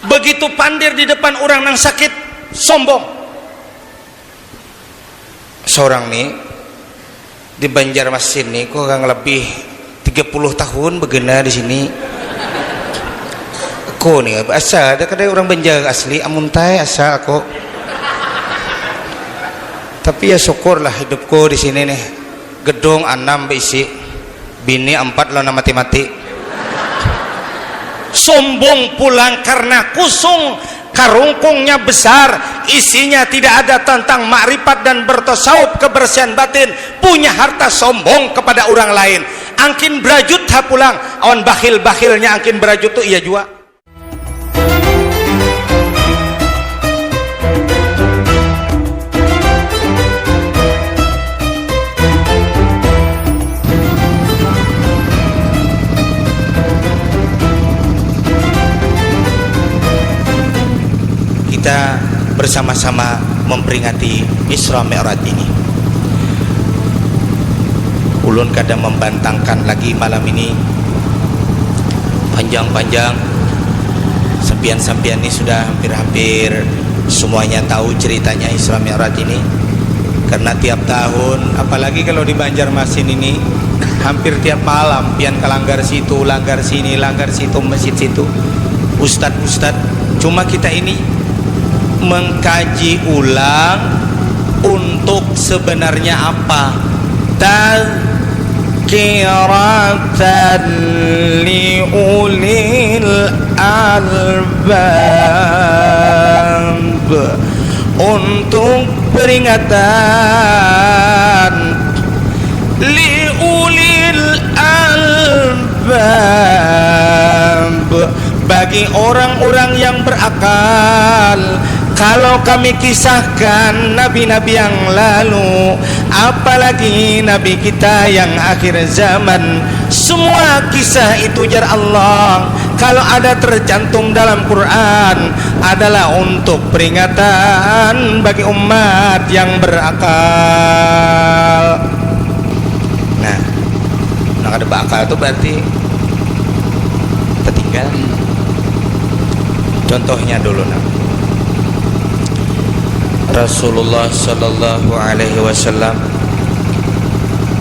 begitu pandir di depan orang yang sakit sombong. Seorang nih di Banjarmasin nih kok kurang lebih 30 tahun begena di sini. Aku nih asal ada kadang orang Banjar asli amuntai asal aku. Tapi ya syukurlah hidupku di sini nih. Gedung 6 berisi, bini 4 lana mati-mati. Sombong pulang karena kusung, karungkungnya besar, isinya tidak ada tentang makrifat dan bertasawuf kebersihan batin, punya harta sombong kepada orang lain. Angkin berajut ha pulang, awan bakhil-bakhilnya angkin berajut tuh iya jua. Kita bersama-sama memperingati Isra Mi'raj ini. Ulun kadang membantangkan lagi malam ini panjang-panjang, sampian-sampian ini sudah hampir-hampir semuanya tahu ceritanya Isra Mi'raj ini. Karena tiap tahun, apalagi kalau di Banjarmasin ini, hampir tiap malam pian kelanggar situ, langgar sini, langgar situ, masjid situ, ustad-ustad. Cuma kita ini mengkaji ulang untuk sebenarnya apa? Tazkiratan liulil albab, untuk peringatan liulil albab, bagi orang-orang yang berakal. Kalau kami kisahkan nabi-nabi yang lalu, apalagi nabi kita yang akhir zaman, semua kisah itu jar Allah, kalau ada tercantum dalam Quran, adalah untuk peringatan bagi umat yang berakal. Nah, yang ada berakal itu berarti tertinggal. Contohnya dulu Rasulullah sallallahu alaihi wasallam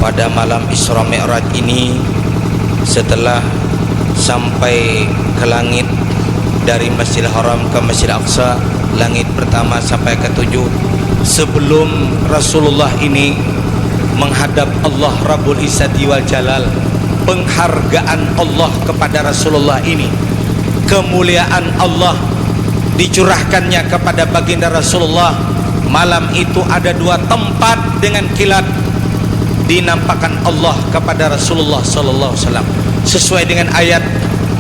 pada malam Isra Mi'raj ini, setelah sampai ke langit dari Masjidil Haram ke Masjidil Aqsa, langit pertama sampai ke 7, sebelum Rasulullah ini menghadap Allah Rabbul Izzati wal Jalal, penghargaan Allah kepada Rasulullah ini, kemuliaan Allah dicurahkannya kepada baginda Rasulullah. Malam itu ada 2 tempat dengan kilat dinampakkan Allah kepada Rasulullah sallallahu alaihi wasallam, sesuai dengan ayat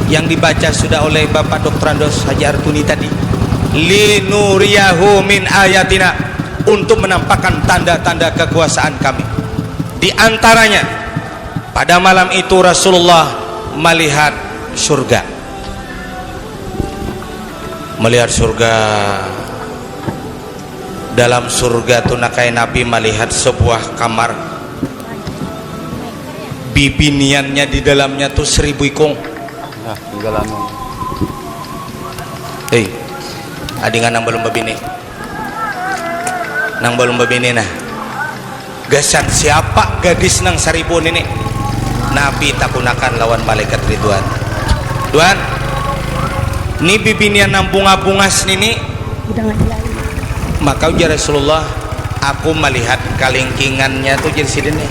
yang dibaca sudah oleh Bapak Dr. Andos Haji Artuni tadi, linuriyahu min ayatina, untuk menampakkan tanda-tanda kekuasaan kami. Di antaranya pada malam itu Rasulullah melihat surga. Melihat surga. Dalam surga tunakai Nabi melihat sebuah kamar, bibiniannya di dalamnya tuh 1000 ikung. Nah, tinggal anu. Hei, adingan nang belum babini. Nang belum babini nah. Gasan siapa gadis nang 1000 ini? Nabi takunakan lawan malaikat Ridwan. Tuan, ni bibinian nang bunga-bungas nini. Maka ujar Rasulullah, aku melihat kalingkingannya tuh jadi sidene.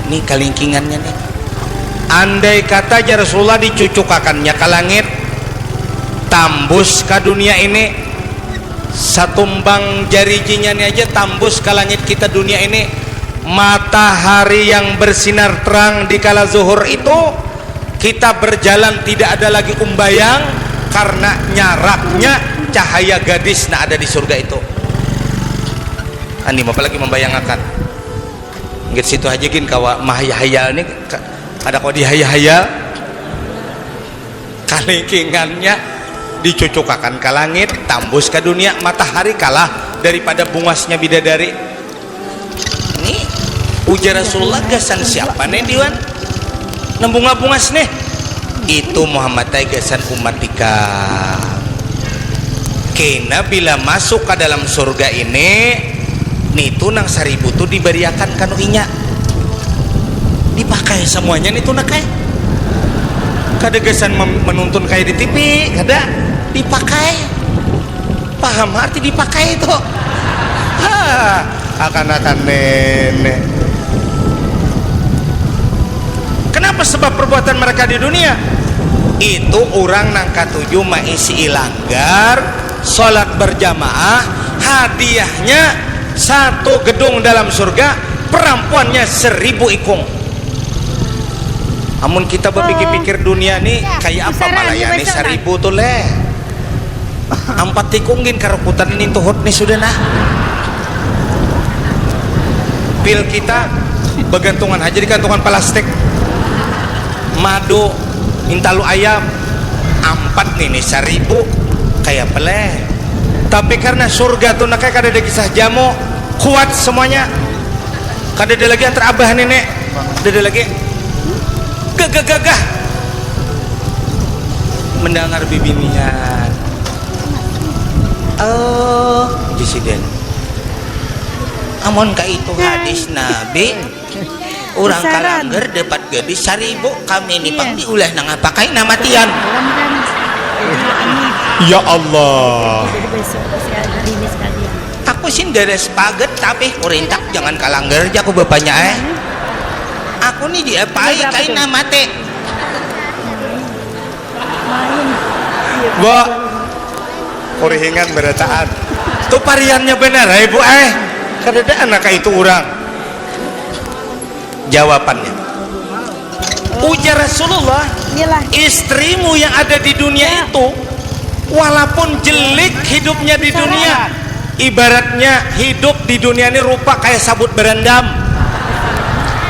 Nih kalingkingannya nih. Andai kata jar Rasulullah dicucukakannya ke langit, tambus ke dunia ini, satumbang jari-jinya nih aja tambus ke langit kita dunia ini. Matahari yang bersinar terang di kala zuhur itu, kita berjalan tidak ada lagi umbayang karena nyaraknya cahaya gadis nah ada di surga itu. Andi apalagi membayangkan nggak situ aja gin kawa mahayal ini ada kau di hayal kalingkingannya dicucukakan ke langit, tambus ke dunia, matahari kalah daripada bungasnya bidadari. Ini ujar Rasulullah, gasan siapa nih diwan nembunga bungas nih? Itu Muhammad gasan umat tika. kena bila masuk ke dalam surga ini nitu nang 1000 tuh diberiakan kanu inya dipakai semuanya nitu nak kayak kadegesan menuntun kayak di TV kada dipakai paham arti dipakai itu akan nenek. Kenapa sebab perbuatan mereka di dunia itu orang nang katujuh maisi ilanggar sholat berjamaah hadiahnya satu gedung dalam surga perampuannya 1000 ikung. Amun kita berpikir-pikir dunia nih kayak apa malayani 1000 tuh leh 4 tikungin karuputan ini tuhut nih sudah nah pil kita bergantungan aja di kantungan plastik madu intalu ayam 4 nih 1000 kayak peleh tapi karena surga tuh nak kada ada kisah jamu kuat semuanya kada ada lagi antar abah nenek kada ada lagi gagah mendengar bibinian oh disiden amun ka itu hadis nabi orang kalangger dapat gadis 1000 kami ini pang diulah nang pakai nama tian ya Allah aku sih dari spaget tapi kurintak jangan kalangger aja aku bapaknya aku nih diapai kain nama teh gua kurihingan berataan tuh pariannya benar ibu kadada anak itu orang jawabannya ujar Rasulullah istrimu yang ada di dunia itu walaupun jelek hidupnya di dunia ibaratnya hidup di dunia ini rupa kayak sabut berendam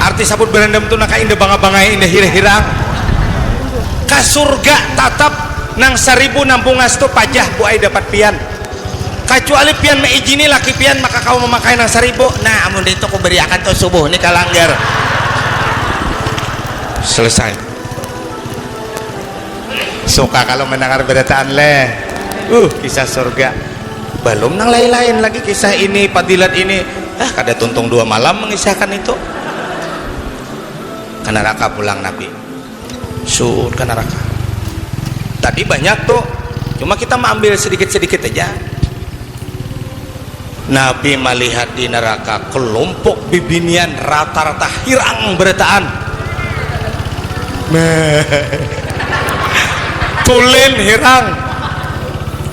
arti sabut berendam itu naka indah bangga-bangga indah hirang ke surga tatap nang 1000 nampungas tu pajah buai dapat pian kecuali pian meijini laki pian maka kau memakai nang 1000 nah amun itu aku beri akan tuh subuh ini kalanggar selesai suka kalau mendengar beritaan leh kisah surga belum nang lain-lain lagi kisah ini fadilat ini kada tuntung 2 malam mengisahkan itu ke neraka pulang Nabi suud ke neraka tadi banyak tuh cuma kita mengambil sedikit-sedikit aja Nabi melihat di neraka kelompok bibinian rata-rata hirang berataan tulen hirang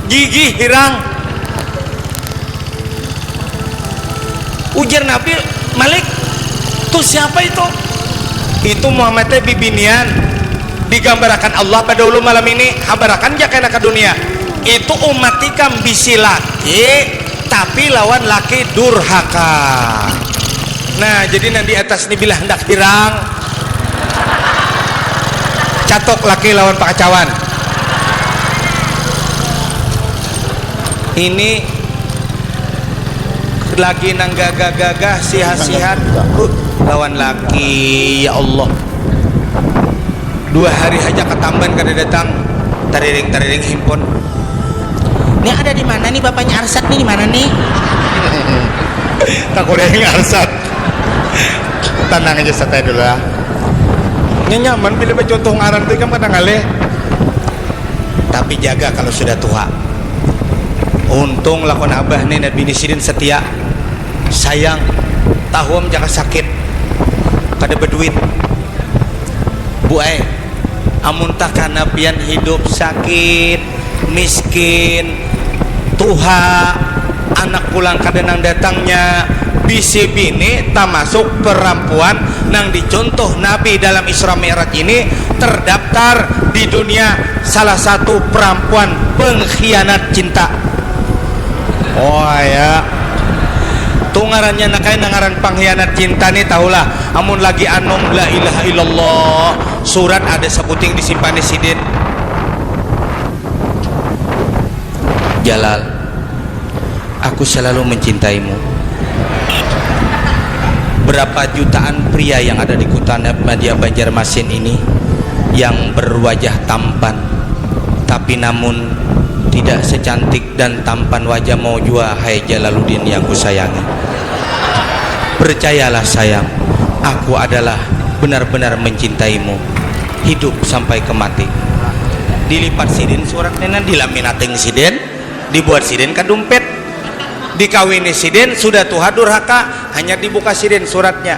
gigi hirang ujar Nabi Malik tuh siapa itu Muhammadnya bibinian digambarkan Allah pada ulu malam ini habarakan ya kena ke dunia itu umat ikam bisi laki tapi lawan laki durhaka nah jadi nanti atas ini bila hendak hirang catok laki lawan pakacawan ini lagi nang gagah-gagah sihat-sihat lawan laki ya Allah 2 hari aja ketamban kada datang tariring himpun ini ada di mana nih bapaknya Arsat nih di mana nih tak udah yang Arsat tenang aja santai dulu lah ini nyaman bila contoh ngaran tuh kan kadang ngalih tapi jaga kalau sudah tua untung lakon abah nih dan bini sidin setia sayang tahu om jangan sakit kada berduit bu amun tak karena pian hidup sakit miskin tuha anak pulang kadenang datangnya bisi bini tak masuk perempuan nang dicontoh Nabi dalam Isra Mi'raj ini terdaftar di dunia salah satu perempuan pengkhianat cinta ya tungarannya nakai nangaran pengkhianat cinta nih tahulah amun lagi anom la ilaha illallah surat ada sebuting disimpan di sidin Jalal aku selalu mencintaimu berapa jutaan pria yang ada di kota Madya Banjarmasin ini yang berwajah tampan tapi namun tidak tidak secantik dan tampan wajahmu jua, hai Jalaluddin yang kusayangi. Percayalah sayang, aku adalah benar-benar mencintaimu, hidup sampai kemati. Dilipat sidin surat nenan, dilaminating sidin, dibuat sidin ke dompet, dikawini sidin, sudah tuha durhaka, hanya dibuka sidin suratnya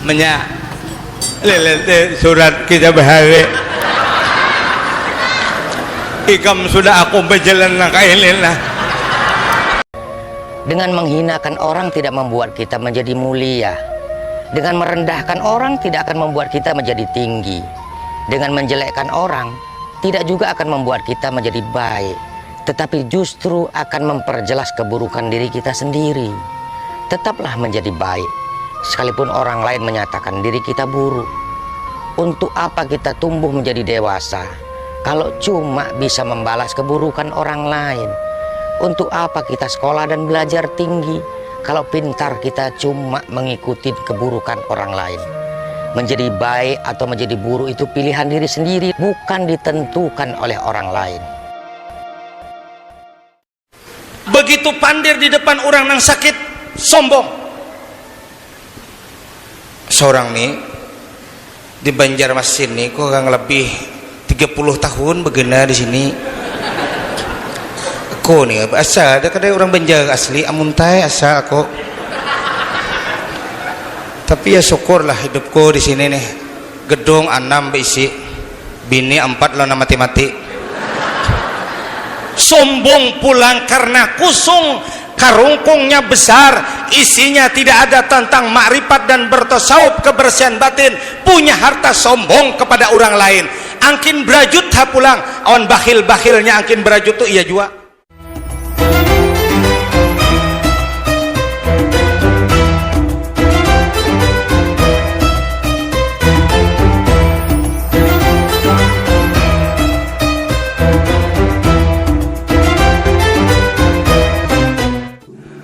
menya lelete surat kita bahaya ikam sudah aku berjalan kailin lah. Dengan menghinakan orang tidak membuat kita menjadi mulia. Dengan merendahkan orang tidak akan membuat kita menjadi tinggi. Dengan menjelekkan orang tidak juga akan membuat kita menjadi baik, tetapi justru akan memperjelas keburukan diri kita sendiri. Tetaplah menjadi baik, sekalipun orang lain menyatakan diri kita buruk. Untuk apa kita tumbuh menjadi dewasa kalau cuma bisa membalas keburukan orang lain? Untuk apa kita sekolah dan belajar tinggi kalau pintar kita cuma mengikuti keburukan orang lain? Menjadi baik atau menjadi buruk itu pilihan diri sendiri, bukan ditentukan oleh orang lain. Begitu pandir di depan orang yang sakit, sombong. Seorang nih di Banjarmasin nih, kok lebih 30 tahun begena di sini. Aku nih asal ada kadang orang Banjar asli amuntai asal aku. Tapi ya syukurlah hidupku di sini nih. Gedung 6 berisi, bini 4 lona mati-mati. Sombong pulang karena kusung, karungkungnya besar, isinya tidak ada tentang makrifat dan bertasawuf kebersihan batin, punya harta sombong kepada orang lain. Angkin berajut ha pulang, awan bakhil-bakhilnya angkin berajut tuh iya juga.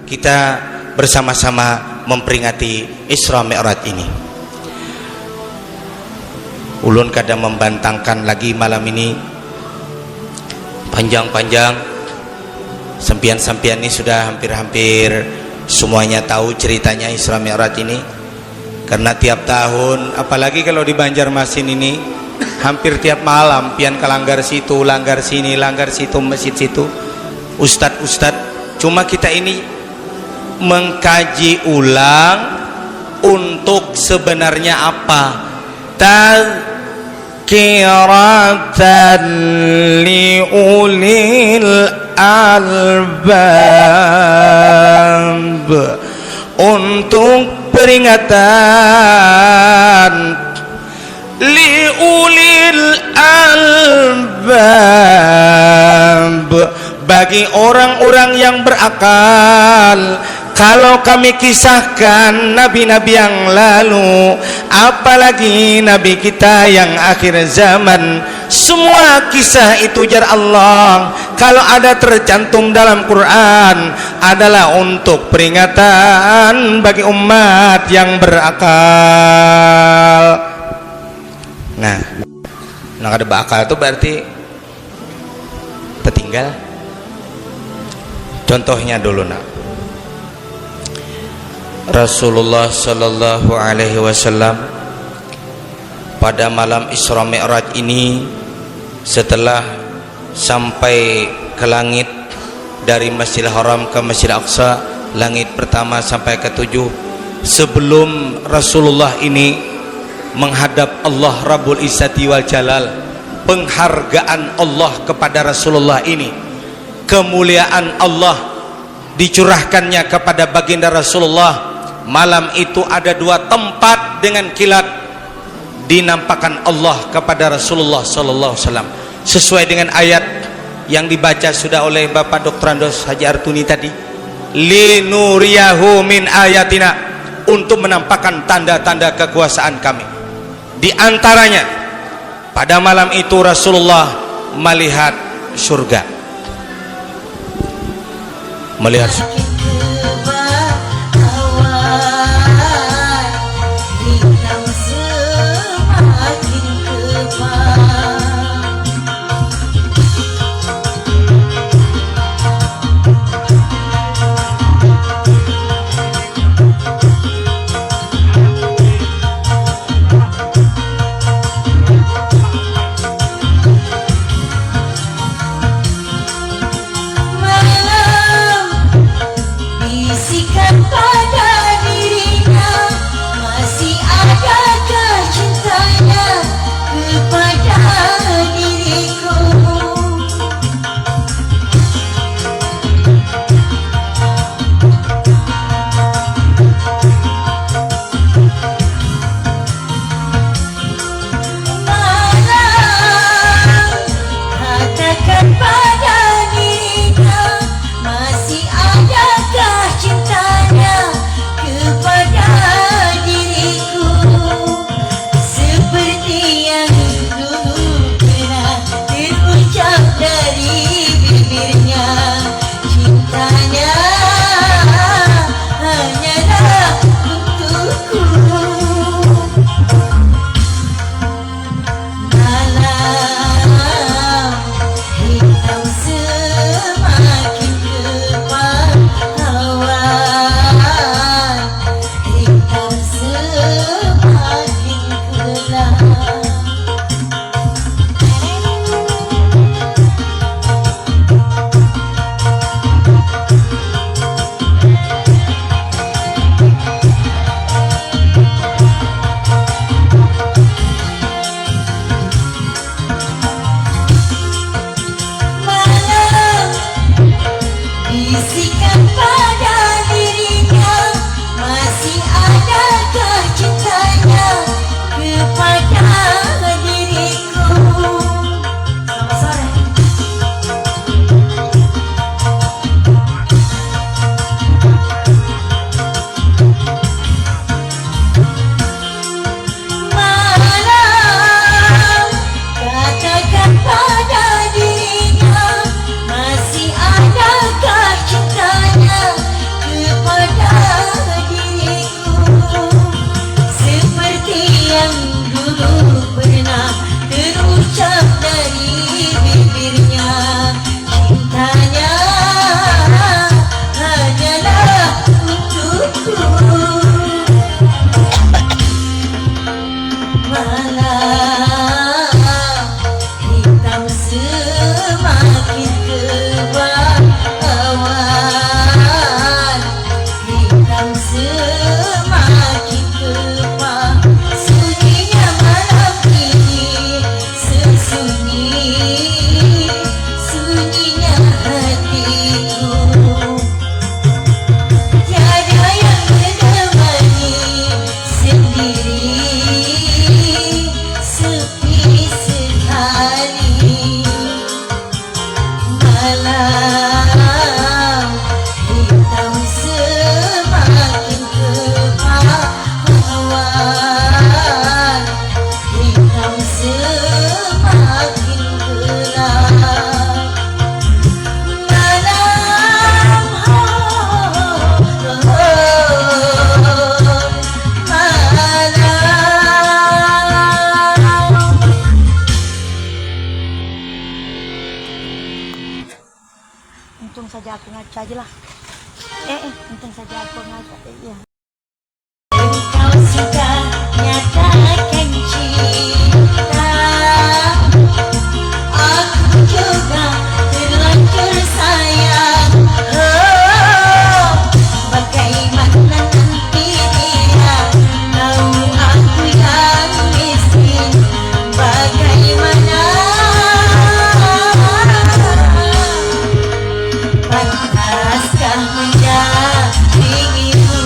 Kita bersama-sama memperingati Isra Mi'raj ini. Ulun kadang membantangkan lagi malam ini panjang-panjang, sampian-sampian ini sudah hampir-hampir semuanya tahu ceritanya Isra Mi'raj ini, karena tiap tahun, apalagi kalau di Banjarmasin ini, hampir tiap malam pian ke langgar situ, langgar sini, langgar situ, masjid situ, ustadz-ustadz. Cuma kita ini mengkaji ulang untuk sebenarnya apa? Tazkiratan liulil albab, untuk peringatan liulil albab, bagi orang-orang yang berakal. Kalau kami kisahkan nabi-nabi yang lalu, apalagi nabi kita yang akhir zaman, semua kisah itu jar Allah, kalau ada tercantum dalam Quran, adalah untuk peringatan bagi umat yang berakal. Nah ada berakal itu berarti tertinggal. Contohnya dulu Rasulullah Sallallahu Alaihi Wasallam pada malam Isra Mi'raj ini, setelah sampai ke langit dari Masjidil Haram ke Masjidil Aqsa, langit pertama sampai ke 7, sebelum Rasulullah ini menghadap Allah Rabbul Izzati wal Jalal, penghargaan Allah kepada Rasulullah ini, kemuliaan Allah dicurahkannya kepada baginda Rasulullah. Malam itu ada 2 tempat dengan kilat dinampakkan Allah kepada Rasulullah sallallahu alaihi wasallam, sesuai dengan ayat yang dibaca sudah oleh Bapak Dr. Andos Haji Artuni tadi, linuriyahu min ayatina, untuk menampakkan tanda-tanda kekuasaan kami. Di antaranya pada malam itu Rasulullah melihat surga, melihat semakin kepahauan, hitam semakin gelap. Bisikan pada dirinya, masih adakah cintanya kepada diriku? Selamat sore. Malam, katakan pada dirinya, masih adakah cintanya kepada diriku? Seperti yang dulu pernah terucap dari bibirnya, cintanya hanyalah untukku. Malam hitam semakin kebawaan, hitam semakin kepah. Sunyinya malam ini, sesunyi sunyinya hatiku. Tiada yang menemani, sendiri sepi sekali. Malam hitam semakin kepahauan, hitam semakin gelap. Malam, malam. Untung saja aku ngaca aja lah. Untung saja aku ngaca. Iya. Engkau sudah nyatakan cinta, aku juga terlanjur sayang. Oh, bagaimana nanti dia tahu aku yang miskin? Bagaimana pantaskah mendampingimu?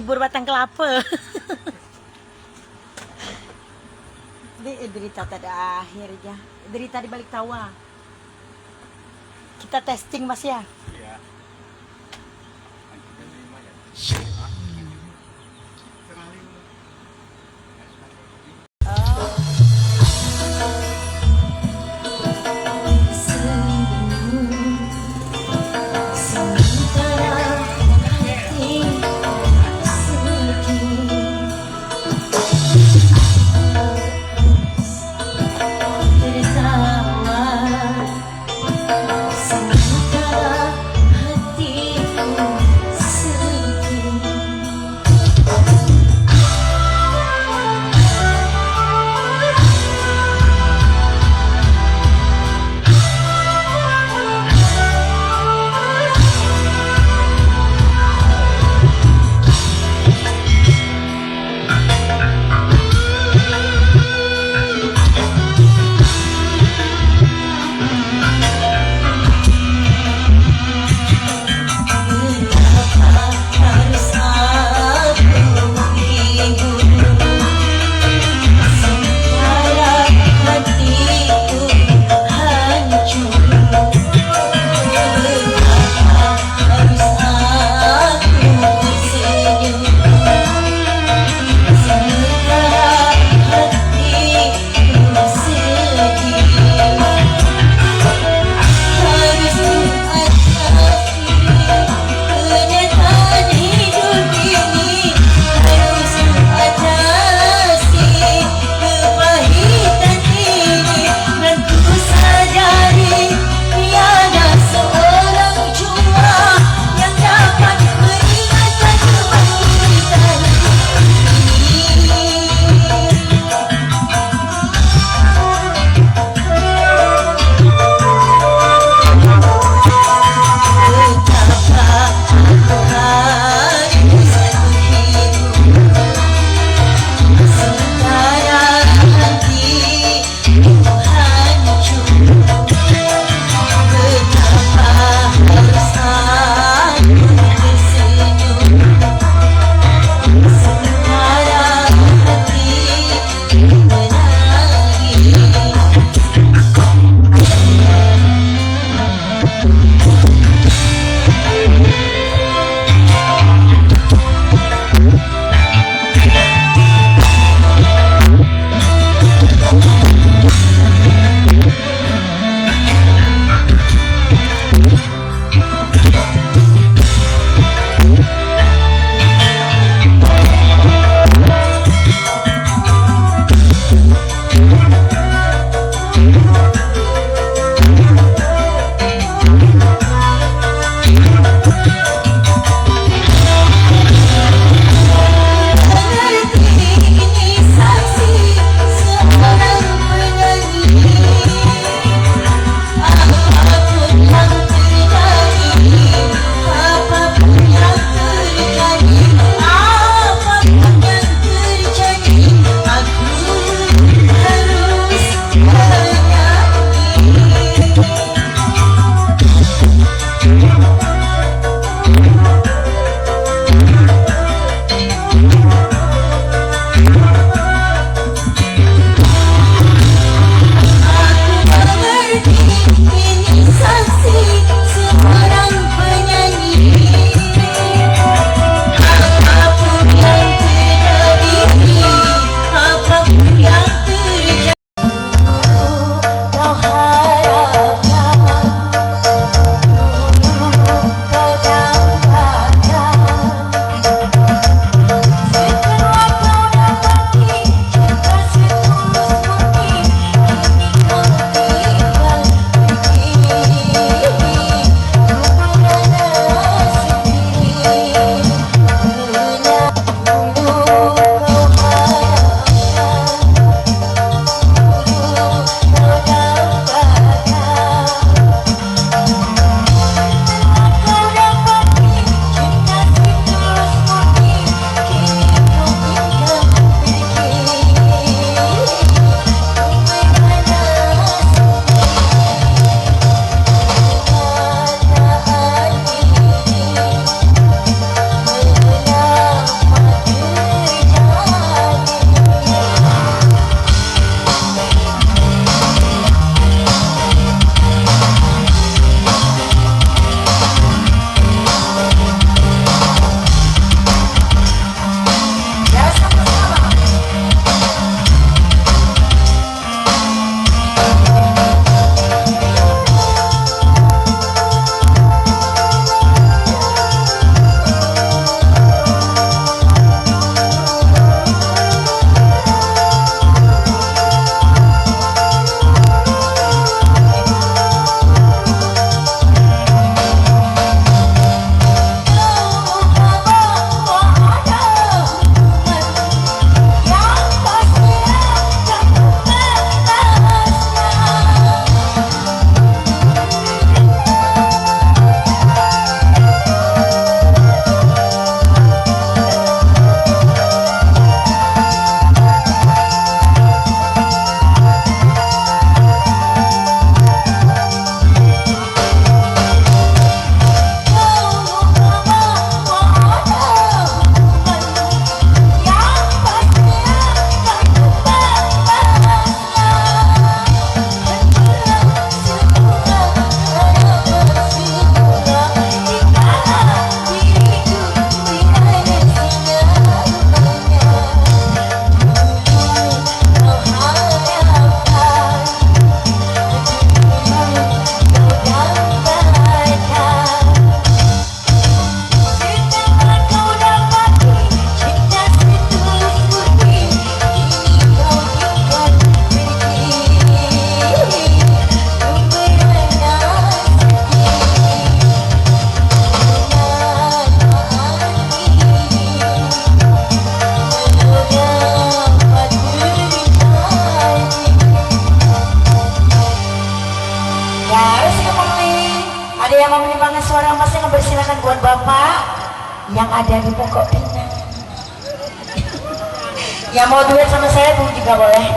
bubur batang kelapa. Derita tak ada akhir ya. Derita di balik tawa. Kita testing Mas ya. Sementara hatiku sedih. calon bapak yang ada di Pokok Pinang. Yang mau duet sama saya Bu juga boleh.